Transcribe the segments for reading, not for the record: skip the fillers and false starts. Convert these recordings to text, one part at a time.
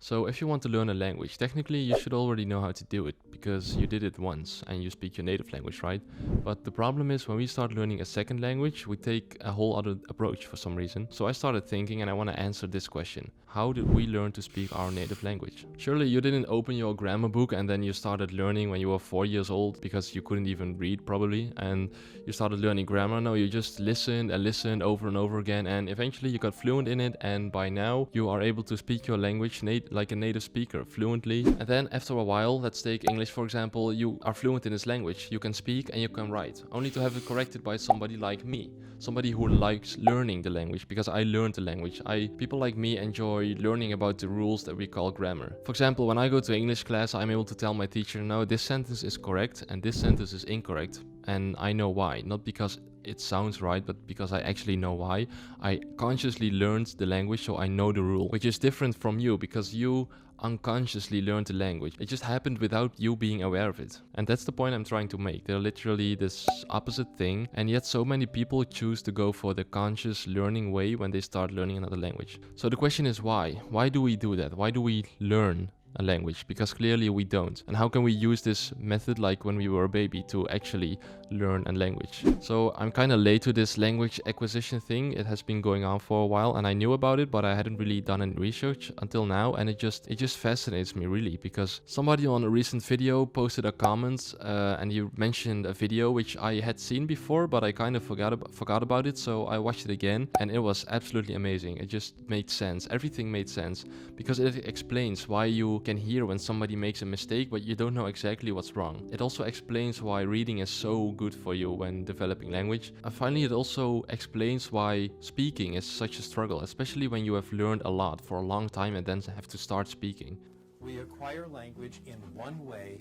So if you want to learn a language, technically you should already know how to do it because you did it once and you speak your native language, right? But the problem is when we start learning a second language, we take a whole other approach for some reason. So I started thinking and I want to answer this question. How did we learn to speak our native language? Surely you didn't open your grammar book and then you started learning when you were 4 years old because you couldn't even read probably and you started learning grammar. No, you just listened and listened over and over again and eventually you got fluent in it, and by now you are able to speak your language like a native speaker fluently. And then after a while, let's take English for example, you are fluent in this language, you can speak and you can write, only to have it corrected by somebody like me, somebody who likes learning the language, because I learned the language. People like me enjoy learning about the rules that we call grammar. For example, when I go to English class, I'm able to tell my teacher, no, this sentence is correct and this sentence is incorrect, and I know why. Not because it sounds right, but because I actually know why. I consciously learned the language, so I know the rule, which is different from you because you unconsciously learned the language. It just happened without you being aware of it. And that's the point I'm trying to make. They're literally this opposite thing, and yet so many people choose to go for the conscious learning way when they start learning another language. So the question is why? Why do we do that? Why do we learn a language? Because clearly we don't. And how can we use this method like when we were a baby to actually learn a language? So I'm kind of late to this language acquisition thing. It has been going on for a while and I knew about it, but I hadn't really done any research until now, and it just fascinates me really, because somebody on a recent video posted a comment and he mentioned a video which I had seen before, but I kind of forgot about it, so I watched it again and it was absolutely amazing. It just made sense. Everything made sense because it explains why you can hear when somebody makes a mistake but you don't know exactly what's wrong. It also explains why reading is so good for you when developing language. And finally, it also explains why speaking is such a struggle, especially when you have learned a lot for a long time and then have to start speaking. We acquire language in one way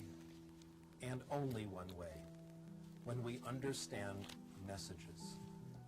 and only one way, when we understand messages.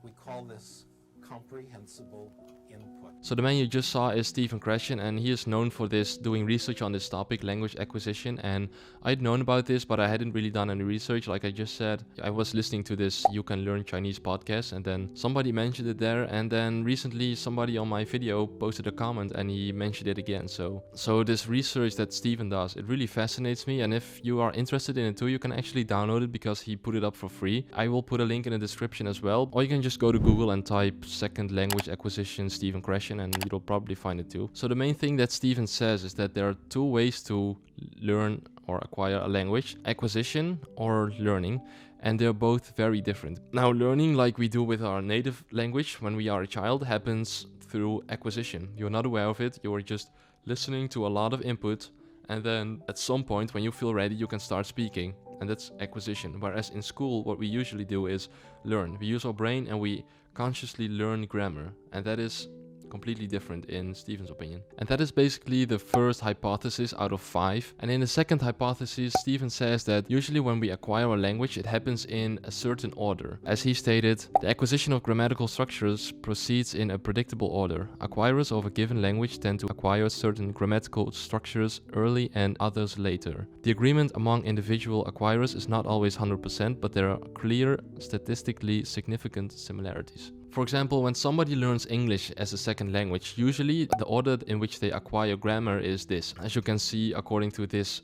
We call this comprehensible input. So the man you just saw is Stephen Krashen, and he is known for this, doing research on this topic, language acquisition. And I'd known about this, but I hadn't really done any research. Like I just said, I was listening to this You Can Learn Chinese podcast, and then somebody mentioned it there. And then recently somebody on my video posted a comment and he mentioned it again. So this research that Stephen does, it really fascinates me. And if you are interested in it too, you can actually download it because he put it up for free. I will put a link in the description as well. Or you can just go to Google and type second language acquisition Stephen Krashen and you'll probably find it too. So the main thing that Stephen says is that there are two ways to learn or acquire a language: acquisition or learning, and they're both very different. Now, learning like we do with our native language when we are a child happens through acquisition. You're not aware of it, you're just listening to a lot of input, and then at some point when you feel ready you can start speaking, and that's acquisition. Whereas in school what we usually do is learn. We use our brain and we consciously learn grammar, and that is completely different in Stephen's opinion. And that is basically the first hypothesis out of 5. And in the second hypothesis, Stephen says that usually when we acquire a language, it happens in a certain order. As he stated, the acquisition of grammatical structures proceeds in a predictable order. Acquirers of a given language tend to acquire certain grammatical structures early and others later. The agreement among individual acquirers is not always 100%, but there are clear, statistically significant similarities. For example, when somebody learns English as a second language, usually the order in which they acquire grammar is this, as you can see according to this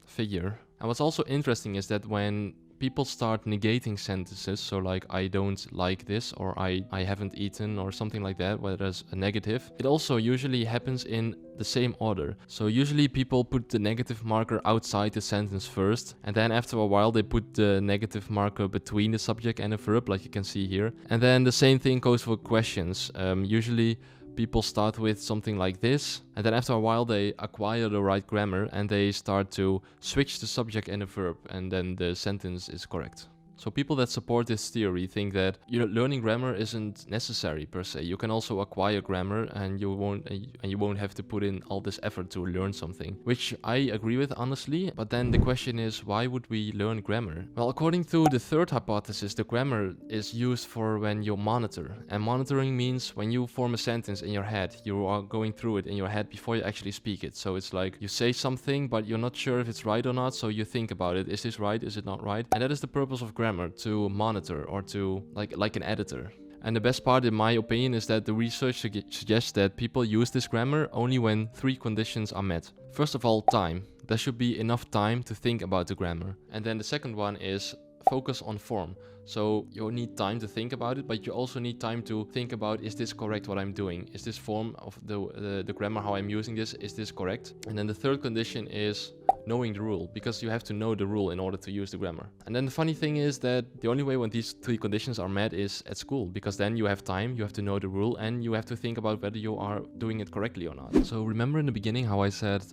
figure. And what's also interesting is that when people start negating sentences, so like I don't like this, or I haven't eaten, or something like that, where there's a negative, it also usually happens in the same order. So usually people put the negative marker outside the sentence first, and then after a while they put the negative marker between the subject and the verb, like you can see here. And then the same thing goes for questions. Usually people start with something like this, and then after a while they acquire the right grammar and they start to switch the subject and the verb, and then the sentence is correct. So people that support this theory think that learning grammar isn't necessary per se. You can also acquire grammar and you won't have to put in all this effort to learn something, which I agree with honestly. But then the question is, why would we learn grammar? Well, according to the third hypothesis, the grammar is used for when you monitor. And monitoring means when you form a sentence in your head, you are going through it in your head before you actually speak it. So it's like you say something, but you're not sure if it's right or not. So you think about it. Is this right? Is it not right? And that is the purpose of grammar, to monitor, or to like an editor. And the best part, in my opinion, is that the research suggests that people use this grammar only when 3 conditions are met. First of all, time. There should be enough time to think about the grammar. And then the second one is focus on form. So you need time to think about it, but you also need time to think about, is this correct what I'm doing? Is this form of the grammar, how I'm using this, is this correct? And then the third condition is knowing the rule, because you have to know the rule in order to use the grammar. And then the funny thing is that the only way when these 3 conditions are met is at school, because then you have time, you have to know the rule, and you have to think about whether you are doing it correctly or not. So remember in the beginning how I said,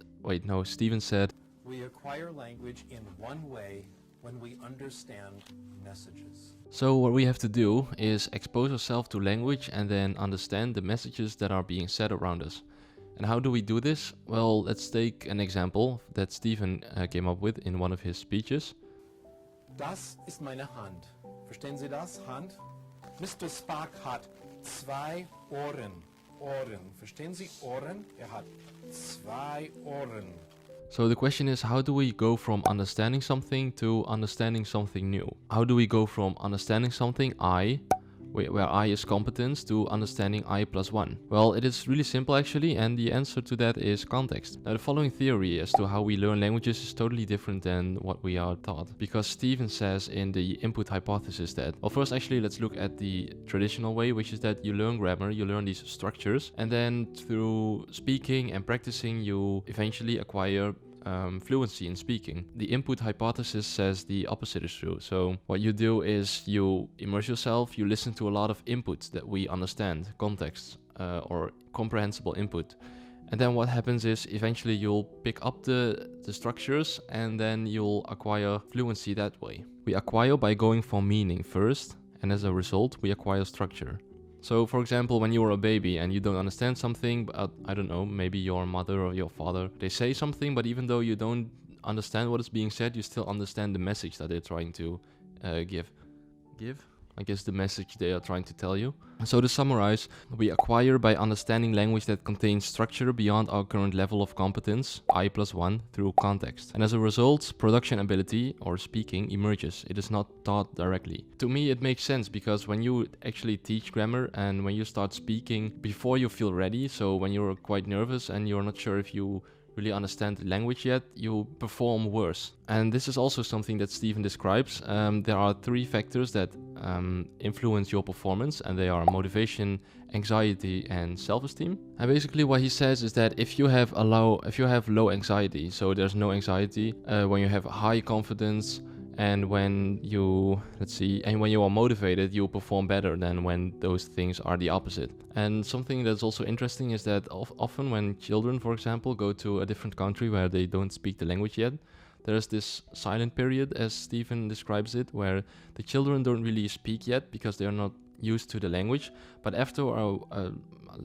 Steven said, we acquire language in one way when we understand messages. So what we have to do is expose ourselves to language and then understand the messages that are being said around us. And how do we do this? Well, let's take an example that Steven came up with in one of his speeches. Das ist meine Hand. Verstehen Sie das? Hand? Mr. Spock hat 2 Ohren. Ohren. Verstehen Sie Ohren? Hat 2 Ohren. So the question is, how do we go from understanding something to understanding something new? How do we go from understanding something, where I is competence, to understanding I plus 1? Well, it is really simple actually, and the answer to that is context. Now, the following theory as to how we learn languages is totally different than what we are taught, because Steven says in the input hypothesis that, well, first actually let's look at the traditional way, which is that you learn grammar, you learn these structures, and then through speaking and practicing you eventually acquire fluency in speaking. The input hypothesis says the opposite is true. So what you do is you immerse yourself, you listen to a lot of inputs that we understand, context or comprehensible input. And then what happens is eventually you'll pick up the structures and then you'll acquire fluency that way. We acquire by going for meaning first, and as a result we acquire structure. So, for example, when you are a baby and you don't understand something, but I don't know, maybe your mother or your father, they say something, but even though you don't understand what is being said, you still understand the message that they're trying to give? I guess the message they are trying to tell you. So to summarize, we acquire by understanding language that contains structure beyond our current level of competence, I plus 1, through context. And as a result, production ability, or speaking, emerges. It is not taught directly. To me, it makes sense, because when you actually teach grammar and when you start speaking before you feel ready, so when you're quite nervous and you're not sure if you really understand the language yet, you perform worse. And this is also something that Steven describes. There are 3 factors that influence your performance, and they are motivation, anxiety, and self-esteem. And basically what he says is that if you have low anxiety, so there's no anxiety, when you have high confidence, and when you are motivated, you perform better than when those things are the opposite. And something that's also interesting is that often when children, for example, go to a different country where they don't speak the language yet, there's this silent period, as Steven describes it, where the children don't really speak yet because they're not used to the language. But after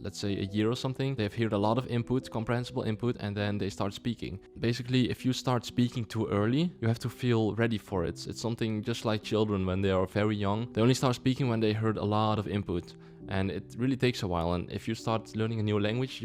let's say a year or something, they've heard a lot of input, comprehensible input, and then they start speaking. Basically, if you start speaking too early, you have to feel ready for it. It's something just like children when they are very young. They only start speaking when they heard a lot of input, and it really takes a while. And if you start learning a new language,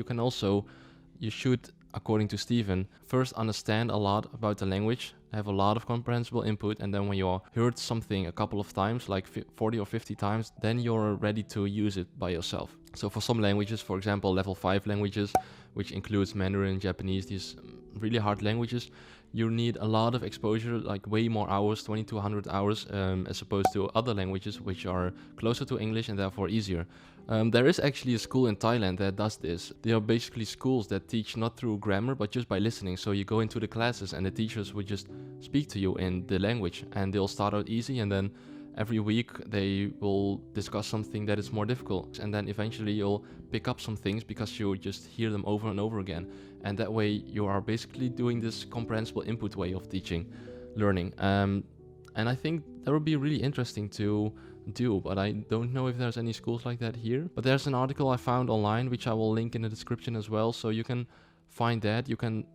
you should, according to Steven, first understand a lot about the language, have a lot of comprehensible input, and then when you heard something a couple of times, like 40 or 50 times, then you're ready to use it by yourself. So for some languages, for example, level 5 languages, which includes Mandarin, Japanese, these really hard languages, you need a lot of exposure, like way more hours, 20 to 100 hours, as opposed to other languages which are closer to English and therefore easier. There is actually a school in Thailand that does this. They are basically schools that teach not through grammar, but just by listening. So you go into the classes and the teachers will just speak to you in the language, and they'll start out easy, and then every week they will discuss something that is more difficult, and then eventually you'll pick up some things because you just hear them over and over again, and that way you are basically doing this comprehensible input way of teaching, learning. And I think that would be really interesting to do, but I don't know if there's any schools like that here. But there's an article I found online which I will link in the description as well, so you can find that. You can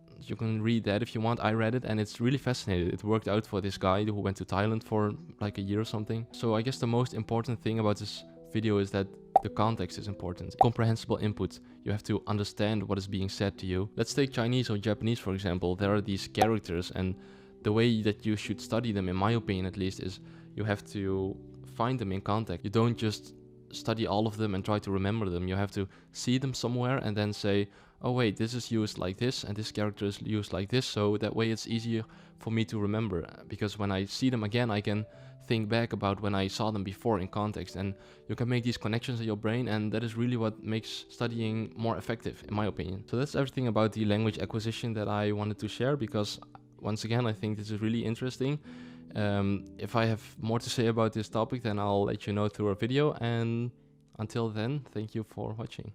read that if you want. I read it and it's really fascinating. It worked out for this guy who went to Thailand for like a year or something. So I guess the most important thing about this video is that the context is important. Comprehensible input. You have to understand what is being said to you. Let's take Chinese or Japanese, for example. There are these characters, and the way that you should study them, in my opinion at least, is you have to find them in context. You don't just study all of them and try to remember them. You have to see them somewhere and then say, oh wait, this is used like this and this character is used like this, so that way it's easier for me to remember, because when I see them again I can think back about when I saw them before in context, and you can make these connections in your brain, and that is really what makes studying more effective, in my opinion. So that's everything about the language acquisition that I wanted to share, because once again I think this is really interesting. If I have more to say about this topic, then I'll let you know through a video, and until then, thank you for watching.